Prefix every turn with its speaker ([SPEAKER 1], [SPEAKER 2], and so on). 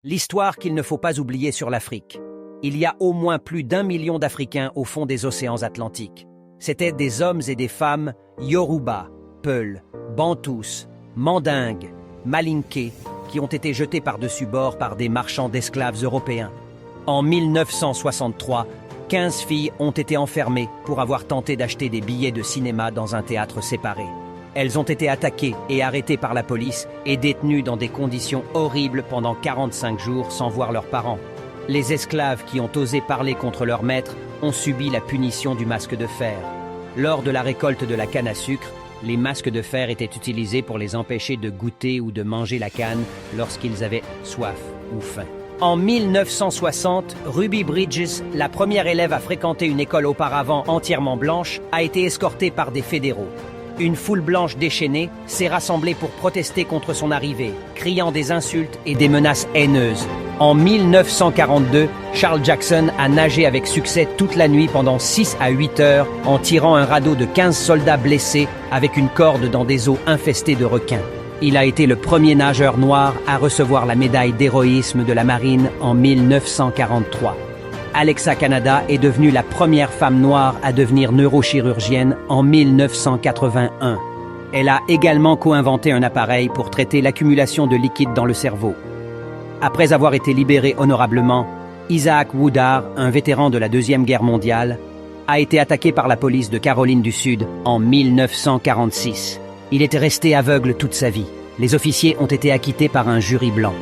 [SPEAKER 1] L'histoire qu'il ne faut pas oublier sur l'Afrique. Il y a au moins plus d'1 million d'Africains au fond des océans Atlantiques. C'étaient des hommes et des femmes Yoruba, Peul, Bantous, Mandingues, Malinké, qui ont été jetés par-dessus bord par des marchands d'esclaves européens. En 1963, 15 filles ont été enfermées pour avoir tenté d'acheter des billets de cinéma dans un théâtre séparé. Elles ont été attaquées et arrêtées par la police et détenues dans des conditions horribles pendant 45 jours sans voir leurs parents. Les esclaves qui ont osé parler contre leur maître ont subi la punition du masque de fer. Lors de la récolte de la canne à sucre, les masques de fer étaient utilisés pour les empêcher de goûter ou de manger la canne lorsqu'ils avaient soif ou faim. En 1960, Ruby Bridges, la première élève à fréquenter une école auparavant entièrement blanche, a été escortée par des fédéraux. Une foule blanche déchaînée s'est rassemblée pour protester contre son arrivée, criant des insultes et des menaces haineuses. En 1942, Charles Jackson a nagé avec succès toute la nuit pendant 6 à 8 heures en tirant un radeau de 15 soldats blessés avec une corde dans des eaux infestées de requins. Il a été le premier nageur noir à recevoir la médaille d'héroïsme de la marine en 1943. Alexa Canada est devenue la première femme noire à devenir neurochirurgienne en 1981. Elle a également co-inventé un appareil pour traiter l'accumulation de liquide dans le cerveau. Après avoir été libéré honorablement, Isaac Woodard, un vétéran de la Deuxième Guerre mondiale, a été attaqué par la police de Caroline du Sud en 1946. Il était resté aveugle toute sa vie. Les officiers ont été acquittés par un jury blanc.